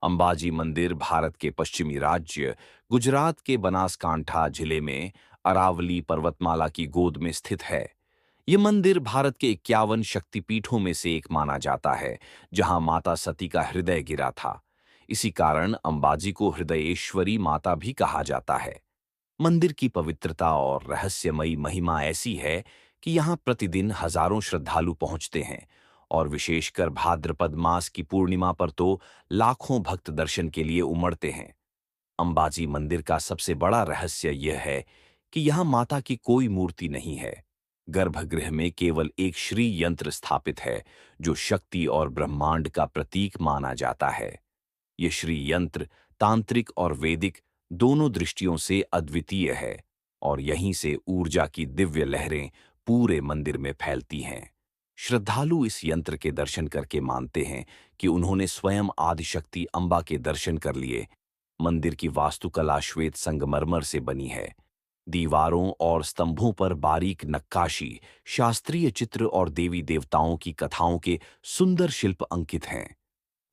अंबाजी मंदिर भारत के पश्चिमी राज्य गुजरात के बनासकांठा जिले में अरावली पर्वतमाला की गोद में स्थित है। ये मंदिर भारत के 51 शक्तिपीठों में से एक माना जाता है, जहां माता सती का हृदय गिरा था। इसी कारण अंबाजी को हृदयेश्वरी माता भी कहा जाता है। मंदिर की पवित्रता और रहस्यमयी महिमा ऐसी है कि यहाँ प्रतिदिन हजारों श्रद्धालु पहुंचते हैं, और विशेषकर भाद्रपद मास की पूर्णिमा पर तो लाखों भक्त दर्शन के लिए उमड़ते हैं। अंबाजी मंदिर का सबसे बड़ा रहस्य यह है कि यहाँ माता की कोई मूर्ति नहीं है। गर्भगृह में केवल एक श्री यंत्र स्थापित है, जो शक्ति और ब्रह्मांड का प्रतीक माना जाता है। ये श्री यंत्र तांत्रिक और वैदिक दोनों दृष्टियों से अद्वितीय है, और यहीं से ऊर्जा की दिव्य लहरें पूरे मंदिर में फैलती हैं। श्रद्धालु इस यंत्र के दर्शन करके मानते हैं कि उन्होंने स्वयं आदिशक्ति अंबा के दर्शन कर लिए। मंदिर की वास्तुकला श्वेत संगमरमर से बनी है। दीवारों और स्तंभों पर बारीक नक्काशी, शास्त्रीय चित्र और देवी देवताओं की कथाओं के सुंदर शिल्प अंकित हैं।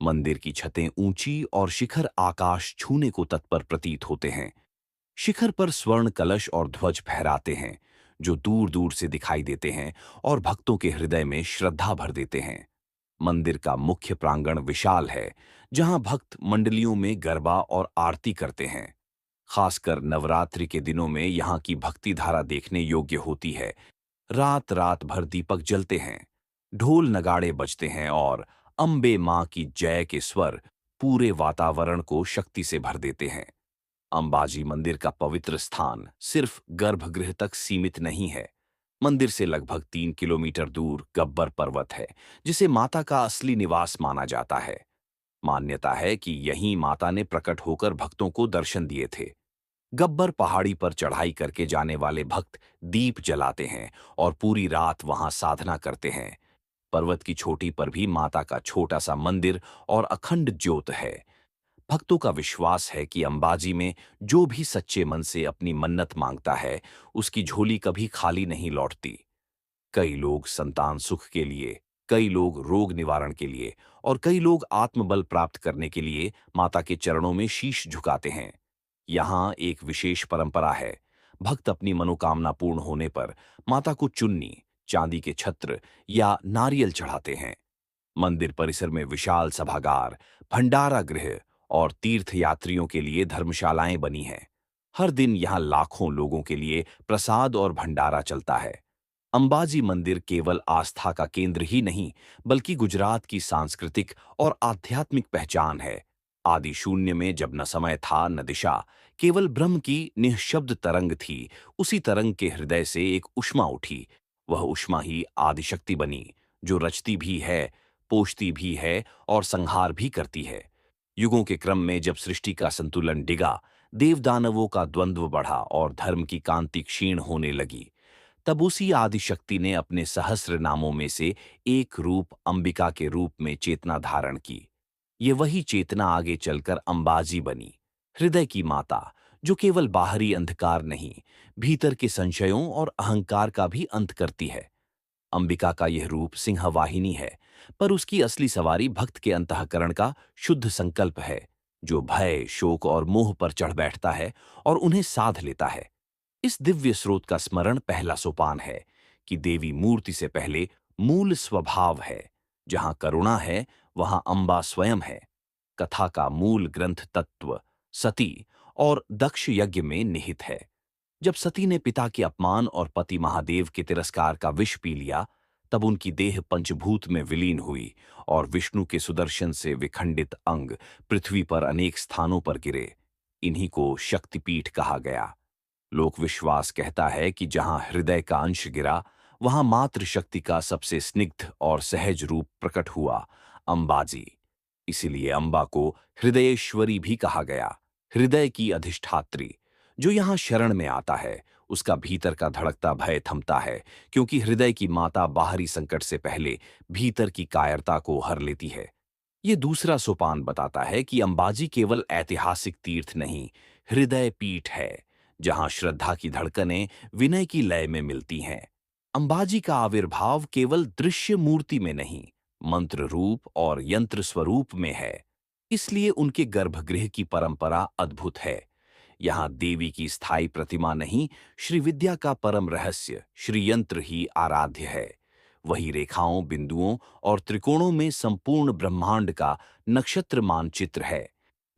मंदिर की छतें ऊंची और शिखर आकाश छूने को तत्पर प्रतीत होते हैं। शिखर पर स्वर्ण कलश और ध्वज फहराते हैं, जो दूर दूर से दिखाई देते हैं और भक्तों के हृदय में श्रद्धा भर देते हैं। मंदिर का मुख्य प्रांगण विशाल है, जहां भक्त मंडलियों में गरबा और आरती करते हैं। खासकर नवरात्रि के दिनों में यहाँ की भक्ति धारा देखने योग्य होती है। रात रात भर दीपक जलते हैं, ढोल नगाड़े बजते हैं और अम्बे मां की जय के स्वर पूरे वातावरण को शक्ति से भर देते हैं। अंबाजी मंदिर का पवित्र स्थान सिर्फ गर्भगृह तक सीमित नहीं है। मंदिर से लगभग 3 किलोमीटर दूर गब्बर पर्वत है, जिसे माता का असली निवास माना जाता है। मान्यता है कि यहीं माता ने प्रकट होकर भक्तों को दर्शन दिए थे। गब्बर पहाड़ी पर चढ़ाई करके जाने वाले भक्त दीप जलाते हैं और पूरी रात वहां साधना करते हैं। पर्वत की चोटी पर भी माता का छोटा सा मंदिर और अखंड ज्योत है। भक्तों का विश्वास है कि अंबाजी में जो भी सच्चे मन से अपनी मन्नत मांगता है, उसकी झोली कभी खाली नहीं लौटती। कई लोग संतान सुख के लिए, कई लोग रोग निवारण के लिए और कई लोग आत्मबल प्राप्त करने के लिए माता के चरणों में शीश झुकाते हैं। यहाँ एक विशेष परंपरा है। भक्त अपनी मनोकामना पूर्ण होने पर माता को चुन्नी, चांदी के छत्र या नारियल चढ़ाते हैं। मंदिर परिसर में विशाल सभागार, भंडारा गृह और तीर्थयात्रियों के लिए धर्मशालाएं बनी हैं। हर दिन यहाँ लाखों लोगों के लिए प्रसाद और भंडारा चलता है। अंबाजी मंदिर केवल आस्था का केंद्र ही नहीं, बल्कि गुजरात की सांस्कृतिक और आध्यात्मिक पहचान है। आदि शून्य में जब न समय था न दिशा, केवल ब्रह्म की निःशब्द तरंग थी। उसी तरंग के हृदय से एक उष्मा उठी। वह उष्मा ही आदिशक्ति बनी, जो रचती भी है, पोषती भी है और संहार भी करती है। युगों के क्रम में जब सृष्टि का संतुलन डिगा, देवदानवों का द्वंद्व बढ़ा और धर्म की कांति क्षीण होने लगी, तब उसी आदिशक्ति ने अपने सहस्र नामों में से एक रूप अंबिका के रूप में चेतना धारण की। ये वही चेतना आगे चलकर अंबाजी बनी, हृदय की माता, जो केवल बाहरी अंधकार नहीं, भीतर के संशयों और अहंकार का भी अंत करती है। अंबिका का यह रूप सिंहवाहिनी है, पर उसकी असली सवारी भक्त के अंतःकरण का शुद्ध संकल्प है, जो भय, शोक और मोह पर चढ़ बैठता है और उन्हें साध लेता है। इस दिव्य स्रोत का स्मरण पहला सोपान है कि देवी मूर्ति से पहले मूल स्वभाव है। जहां करुणा है, वहां अंबा स्वयं है। कथा का मूल ग्रंथ तत्व सती और दक्ष यज्ञ में निहित है। जब सती ने पिता के अपमान और पति महादेव के तिरस्कार का विष पी लिया, तब उनकी देह पंचभूत में विलीन हुई और विष्णु के सुदर्शन से विखंडित अंग पृथ्वी पर अनेक स्थानों पर गिरे। इन्हीं को शक्तिपीठ कहा गया। लोक विश्वास कहता है कि जहां हृदय का अंश गिरा, वहां मातृशक्ति का सबसे स्निग्ध और सहज रूप प्रकट हुआ, अंबाजी। इसीलिए अंबा को हृदयेश्वरी भी कहा गया, हृदय की अधिष्ठात्री। जो यहाँ शरण में आता है, उसका भीतर का धड़कता भय थमता है, क्योंकि हृदय की माता बाहरी संकट से पहले भीतर की कायरता को हर लेती है। ये दूसरा सोपान बताता है कि अंबाजी केवल ऐतिहासिक तीर्थ नहीं, हृदय पीठ है, जहां श्रद्धा की धड़कनें विनय की लय में मिलती हैं। अंबाजी का आविर्भाव केवल दृश्य मूर्ति में नहीं, मंत्र रूप और यंत्र स्वरूप में है। इसलिए उनके गर्भगृह की परंपरा अद्भुत है। यहाँ देवी की स्थायी प्रतिमा नहीं, श्री विद्या का परम रहस्य श्री यंत्र ही आराध्य है। वही रेखाओं, बिंदुओं और त्रिकोणों में संपूर्ण ब्रह्मांड का नक्षत्र मानचित्र है।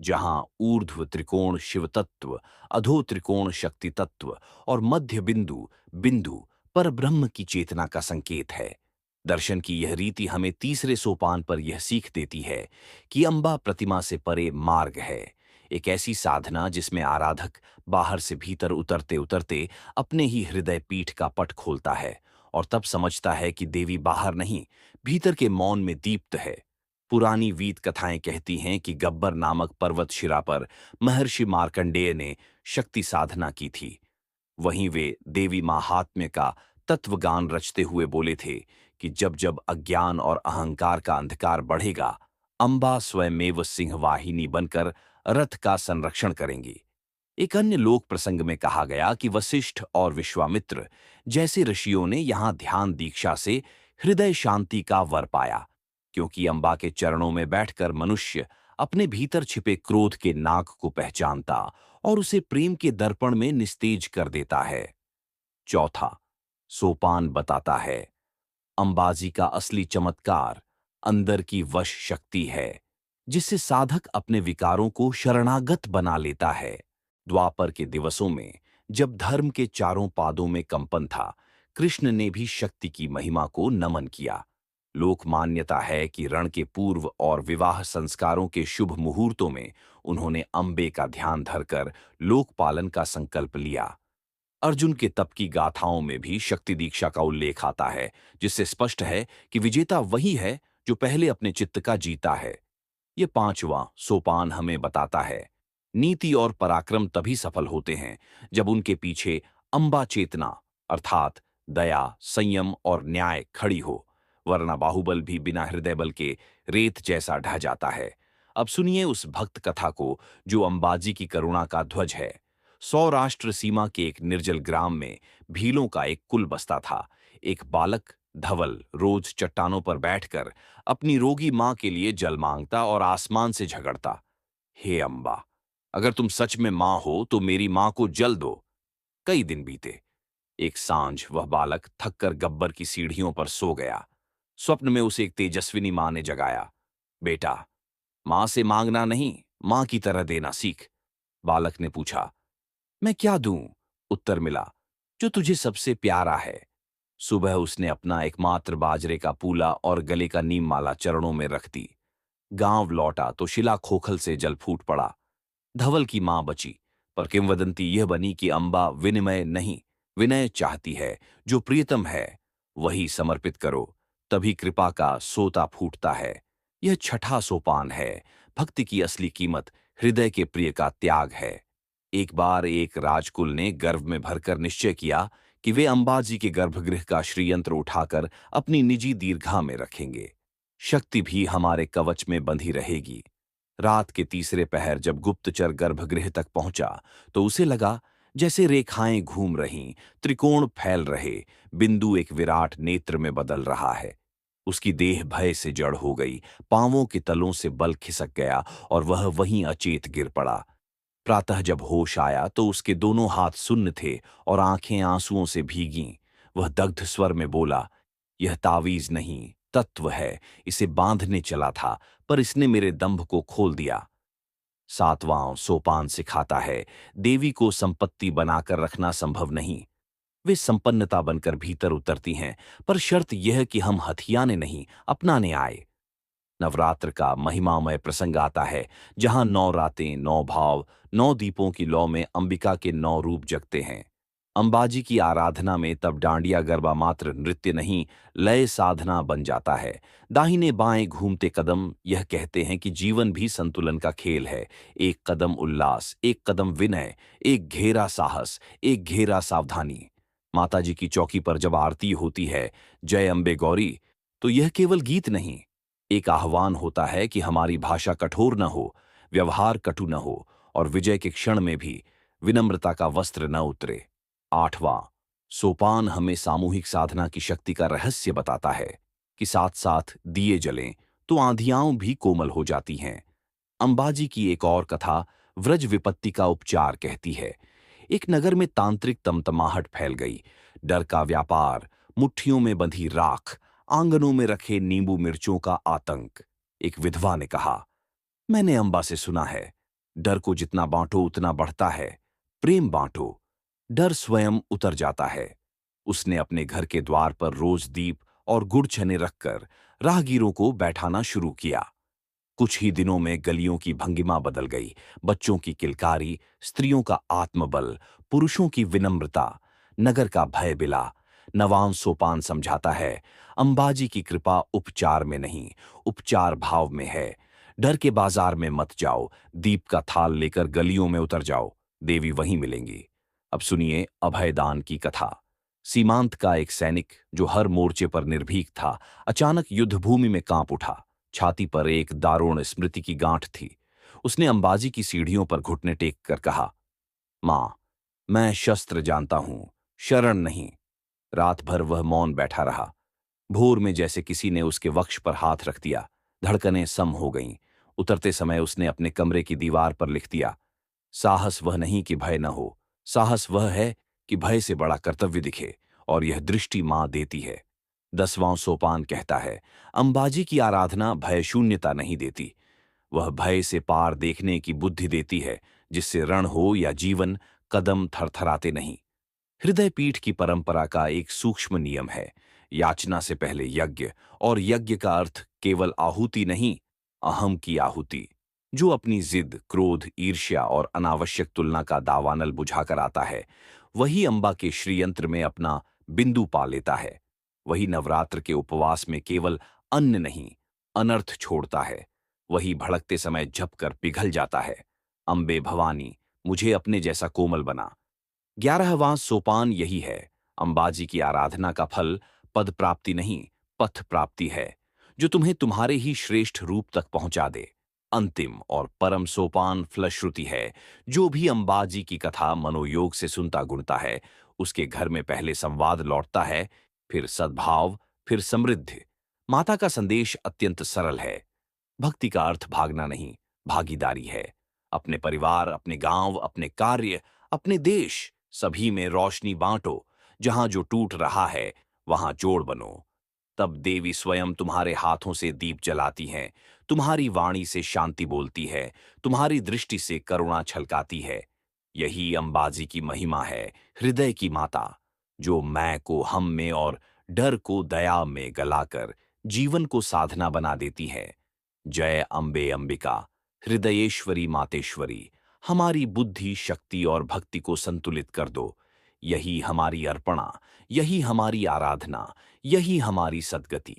जहाँ ऊर्ध्व त्रिकोण शिव तत्व, अधो त्रिकोण शक्ति तत्व और मध्य बिंदु बिंदु पर ब्रह्म की चेतना का संकेत है। दर्शन की यह रीति हमें तीसरे सोपान पर यह सीख देती है कि अम्बा प्रतिमा से परे मार्ग है। एक ऐसी साधना जिसमें आराधक बाहर से भीतर उतरते उतरते अपने ही हृदय पीठ का पट खोलता है और तब समझता है कि देवी बाहर नहीं, भीतर के मौन में दीप्त है। पुरानी वीत कथाएं कहती हैं कि गब्बर नामक पर्वत शिरा पर महर्षि मार्कंडेय ने शक्ति साधना की थी। वहीं वे देवी माहात्म्य का तत्वगान रचते हुए बोले थे कि जब जब अज्ञान और अहंकार का अंधकार बढ़ेगा, अम्बा स्वयमेव सिंहवाहिनी बनकर रथ का संरक्षण करेंगी। एक अन्य लोक प्रसंग में कहा गया कि वशिष्ठ और विश्वामित्र जैसे ऋषियों ने यहां ध्यान दीक्षा से हृदय शांति का वर पाया, क्योंकि अम्बा के चरणों में बैठकर मनुष्य अपने भीतर छिपे क्रोध के नाग को पहचानता और उसे प्रेम के दर्पण में निस्तेज कर देता है। चौथा सोपान बताता है अंबाजी का असली चमत्कार अंदर की वश शक्ति है, जिससे साधक अपने विकारों को शरणागत बना लेता है। द्वापर के दिवसों में जब धर्म के चारों पादों में कंपन था, कृष्ण ने भी शक्ति की महिमा को नमन किया। लोक मान्यता है कि रण के पूर्व और विवाह संस्कारों के शुभ मुहूर्तों में उन्होंने अंबे का ध्यान धरकर लोकपालन का संकल्प लिया। अर्जुन के तप की गाथाओं में भी शक्ति दीक्षा का उल्लेख आता है, जिससे स्पष्ट है कि विजेता वही है जो पहले अपने चित्त का जीता है। ये पांचवां सोपान हमें बताता है नीति और पराक्रम तभी सफल होते हैं जब उनके पीछे अंबा चेतना अर्थात दया, संयम और न्याय खड़ी हो, वरना बाहुबल भी बिना हृदय बल के रेत जैसा ढह जाता है। अब सुनिए उस भक्त कथा को जो अंबाजी की करुणा का ध्वज है। सौराष्ट्र सीमा के एक निर्जल ग्राम में भीलों का एक कुल बसता था। एक बालक धवल रोज चट्टानों पर बैठकर अपनी रोगी मां के लिए जल मांगता और आसमान से झगड़ता, हे अम्बा, अगर तुम सच में मां हो तो मेरी मां को जल दो। कई दिन बीते। एक सांझ वह बालक थककर गब्बर की सीढ़ियों पर सो गया। स्वप्न में उसे एक तेजस्विनी मां ने जगाया। बेटा, मां से मांगना नहीं, मां की तरह देना सीख। बालक ने पूछा, मैं क्या दूं? उत्तर मिला, जो तुझे सबसे प्यारा है। सुबह उसने अपना एकमात्र बाजरे का पूला और गले का नीम माला चरणों में रख दी। गांव लौटा तो शिला खोखल से जल फूट पड़ा। धवल की मां बची, पर किंवदंती यह बनी कि अम्बा विनिमय नहीं, विनय चाहती है। जो प्रियतम है वही समर्पित करो, तभी कृपा का सोता फूटता है। यह छठा सोपान है। भक्ति की असली कीमत हृदय के प्रिय का त्याग है। एक बार एक राजकुल ने गर्व में भरकर निश्चय किया कि वे अंबाजी के गर्भगृह का श्रीयंत्र उठाकर अपनी निजी दीर्घा में रखेंगे। शक्ति भी हमारे कवच में बंधी रहेगी। रात के तीसरे पहर जब गुप्तचर गर्भगृह तक पहुंचा तो उसे लगा जैसे रेखाएं घूम रहीं, त्रिकोण फैल रहे, बिंदु एक विराट नेत्र में बदल रहा है। उसकी देह भय से जड़ हो गई, पांवों के तलों से बल खिसक गया और वह वहीं अचेत गिर पड़ा। प्रातः जब होश आया तो उसके दोनों हाथ सुन्न थे और आंखें आंसुओं से भीगीं। वह दग्ध स्वर में बोला, यह तावीज नहीं, तत्व है। इसे बांधने चला था, पर इसने मेरे दंभ को खोल दिया। सातवां सोपान सिखाता है देवी को संपत्ति बनाकर रखना संभव नहीं। वे संपन्नता बनकर भीतर उतरती हैं, पर शर्त यह कि हम हथियाने नहीं, अपनाने आए। नवरात्र का महिमामय प्रसंग आता है, जहां 9 रातें, 9 भाव, 9 दीपों की लौ में अंबिका के 9 रूप जगते हैं। अंबाजी की आराधना में तब डांडिया गरबा मात्र नृत्य नहीं, लय साधना बन जाता है। दाहिने बाएं घूमते कदम यह कहते हैं कि जीवन भी संतुलन का खेल है। एक कदम उल्लास, एक कदम विनय, एक घेरा साहस, एक घेरा सावधानी। माताजी की चौकी पर जब आरती होती है, जय अम्बे गौरी, तो यह केवल गीत नहीं, एक आह्वान होता है कि हमारी भाषा कठोर न हो, व्यवहार कटु न हो और विजय के क्षण में भी विनम्रता का वस्त्र न उतरे। आठवां सोपान हमें सामूहिक साधना की शक्ति का रहस्य बताता है कि साथ साथ दिए जलें तो आंधियां भी कोमल हो जाती हैं। अंबाजी की एक और कथा व्रज विपत्ति का उपचार कहती है। एक नगर में तांत्रिक तमतमाहट फैल गई। डर का व्यापार, मुट्ठियों में बंधी राख, आंगनों में रखे नींबू मिर्चों का आतंक। एक विधवा ने कहा, मैंने अंबा से सुना है, डर को जितना बांटो उतना बढ़ता है। प्रेम बांटो, डर स्वयं उतर जाता है। उसने अपने घर के द्वार पर रोज दीप और गुड़ चने रखकर राहगीरों को बैठाना शुरू किया। कुछ ही दिनों में गलियों की भंगिमा बदल गई। बच्चों की किलकारी, स्त्रियों का आत्मबल, पुरुषों की विनम्रता, नगर का भय बिला। नवान सोपान समझाता है, अंबाजी की कृपा उपचार में नहीं, उपचार भाव में है। डर के बाजार में मत जाओ, दीप का थाल लेकर गलियों में उतर जाओ, देवी वहीं मिलेंगी। अब सुनिए अभयदान की कथा। सीमांत का एक सैनिक जो हर मोर्चे पर निर्भीक था, अचानक युद्धभूमि में कांप उठा। छाती पर एक दारुण स्मृति की गांठ थी। उसने अंबाजी की सीढ़ियों पर घुटने टेक कर कहा, मां, मैं शस्त्र जानता हूं, शरण नहीं। रात भर वह मौन बैठा रहा। भोर में जैसे किसी ने उसके वक्ष पर हाथ रख दिया, धड़कनें सम हो गईं। उतरते समय उसने अपने कमरे की दीवार पर लिख दिया, साहस वह नहीं कि भय न हो, साहस वह है कि भय से बड़ा कर्तव्य दिखे, और यह दृष्टि मां देती है। 10वां सोपान कहता है, अंबाजी की आराधना भय शून्यता नहीं देती, वह भय से पार देखने की बुद्धि देती है, जिससे रण हो या जीवन, कदम थरथराते नहीं। हृदय पीठ की परंपरा का एक सूक्ष्म नियम है, याचना से पहले यज्ञ, और यज्ञ का अर्थ केवल आहुति नहीं, अहम की आहुति। जो अपनी जिद, क्रोध, ईर्ष्या और अनावश्यक तुलना का दावानल बुझाकर आता है, वही अंबा के श्रीयंत्र में अपना बिंदु पा लेता है। वही नवरात्र के उपवास में केवल अन्न नहीं, अनर्थ छोड़ता है। वही भड़कते समय झपकर पिघल जाता है। अंबे भवानी, मुझे अपने जैसा कोमल बना। 11वां सोपान यही है। अंबाजी की आराधना का फल पद प्राप्ति नहीं, पथ प्राप्ति है, जो तुम्हें तुम्हारे ही श्रेष्ठ रूप तक पहुंचा दे। अंतिम और परम सोपान फलश्रुति है। जो भी अंबाजी की कथा मनोयोग से सुनता गुणता है, उसके घर में पहले संवाद लौटता है, फिर सद्भाव, फिर समृद्धि। माता का संदेश अत्यंत सरल है। भक्ति का अर्थ भागना नहीं, भागीदारी है। अपने परिवार, अपने गांव, अपने कार्य, अपने देश, सभी में रोशनी बांटो। जहां जो टूट रहा है, वहां जोड़ बनो। तब देवी स्वयं तुम्हारे हाथों से दीप जलाती हैं, तुम्हारी वाणी से शांति बोलती है, तुम्हारी दृष्टि से करुणा छलकाती है। यही अंबाजी की महिमा है, हृदय की माता, जो मैं को हम में और डर को दया में गलाकर जीवन को साधना बना देती है। जय अम्बे अंबिका, हृदयेश्वरी मातेश्वरी, हमारी बुद्धि, शक्ति और भक्ति को संतुलित कर दो। यही हमारी अर्पणा, यही हमारी आराधना, यही हमारी सद्गति।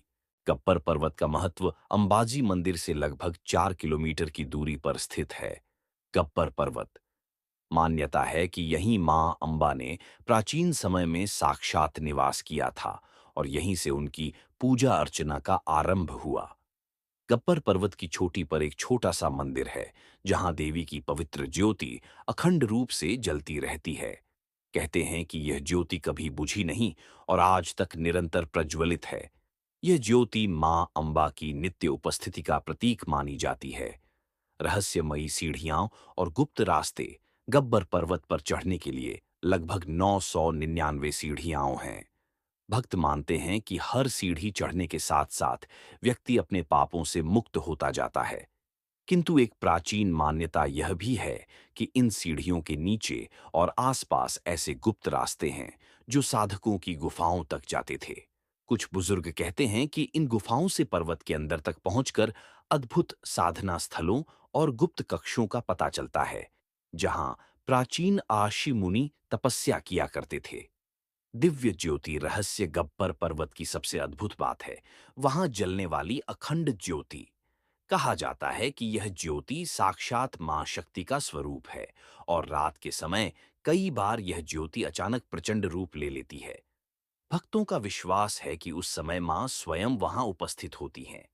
गब्बर पर्वत का महत्व अंबाजी मंदिर से लगभग 4 किलोमीटर की दूरी पर स्थित है। गब्बर पर्वत, मान्यता है कि यहीं मां अंबा ने प्राचीन समय में साक्षात निवास किया था, और यहीं से उनकी पूजा अर्चना का आरंभ हुआ। गब्बर पर्वत की चोटी पर एक छोटा सा मंदिर है, जहां देवी की पवित्र ज्योति अखंड रूप से जलती रहती है। कहते हैं कि यह ज्योति कभी बुझी नहीं और आज तक निरंतर प्रज्वलित है। यह ज्योति मां अंबा की नित्य उपस्थिति का प्रतीक मानी जाती है। रहस्यमयी सीढ़ियां और गुप्त रास्ते, गब्बर पर्वत पर चढ़ने के लिए लगभग 999 सीढ़ियां हैं। भक्त मानते हैं कि हर सीढ़ी चढ़ने के साथ साथ व्यक्ति अपने पापों से मुक्त होता जाता है। किंतु एक प्राचीन मान्यता यह भी है कि इन सीढ़ियों के नीचे और आसपास ऐसे गुप्त रास्ते हैं जो साधकों की गुफाओं तक जाते थे। कुछ बुजुर्ग कहते हैं कि इन गुफाओं से पर्वत के अंदर तक पहुंचकर अद्भुत साधना स्थलों और गुप्त कक्षों का पता चलता है, जहां प्राचीन आशी मुनि तपस्या किया करते थे। दिव्य ज्योति रहस्य गब्बर पर्वत की सबसे अद्भुत बात है, वहां जलने वाली अखंड ज्योति। कहा जाता है कि यह ज्योति साक्षात मां शक्ति का स्वरूप है, और रात के समय कई बार यह ज्योति अचानक प्रचंड रूप ले लेती है। भक्तों का विश्वास है कि उस समय मां स्वयं वहां उपस्थित होती हैं।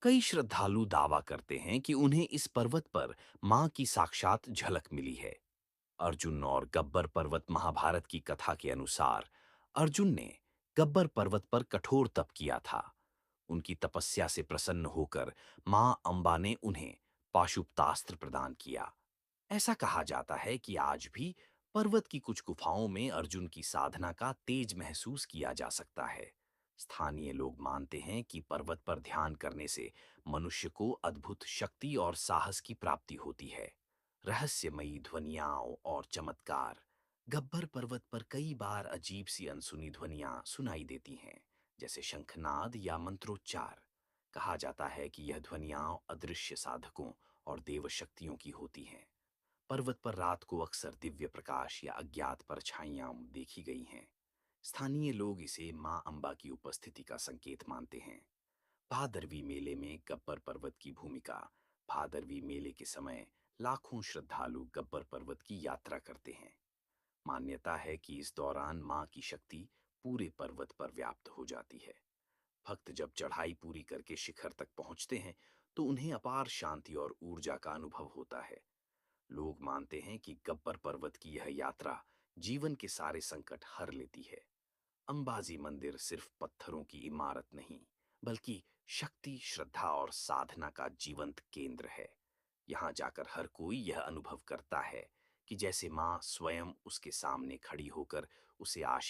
कई श्रद्धालु दावा करते हैं कि उन्हें इस पर्वत पर मां की साक्षात झलक मिली है। अर्जुन और गब्बर पर्वत, महाभारत की कथा के अनुसार अर्जुन ने गब्बर पर्वत पर कठोर तप किया था। उनकी तपस्या से प्रसन्न होकर मां अंबा ने उन्हें पाशुपतास्त्र प्रदान किया। ऐसा कहा जाता है कि आज भी पर्वत की कुछ गुफाओं में अर्जुन की साधना का तेज महसूस किया जा सकता है। स्थानीय लोग मानते हैं कि पर्वत पर ध्यान करने से मनुष्य को अद्भुत शक्ति और साहस की प्राप्ति होती है। रहस्यमयी ध्वनियां और चमत्कार। गब्बर पर्वत पर कई बार अजीब सी अनसुनी ध्वनियां सुनाई देती हैं, जैसे शंखनाद या मंत्रोच्चार। कहा जाता है कि यह ध्वनियां अदृश्य साधकों और देव शक्तियों की होती हैं। पर्वत पर रात को अक्सर दिव्य प्रकाश या अज्ञात परछाइयां देखी गई हैं। स्थानीय लोग इसे मां अंबा की उपस्थिति का संकेत मानते हैं। भादरवी मेले में गब्बर पर्वत की भूमिका। भादरवी मेले के समय लाखों श्रद्धालु गब्बर पर्वत की यात्रा करते हैं। मान्यता है कि इस दौरान मां की शक्ति पूरे पर्वत पर व्याप्त हो जाती है। भक्त जब चढ़ाई पूरी करके शिखर तक पहुंचते हैं तो उन्हें अपार शांति और ऊर्जा का अनुभव होता है। लोग मानते हैं कि गब्बर पर्वत की यह यात्रा जीवन के सारे संकट हर लेती है। अंबाजी मंदिर सिर्फ पत्थरों की इमारत नहीं, बल्कि शक्ति, श्रद्धा और साधना का जीवंत केंद्र है। यहाँ जाकर हर कोई यह अनुभव करता है कि जैसे माँ स्वयं उसके सामने खड़ी होकर उसे आशीर्वाद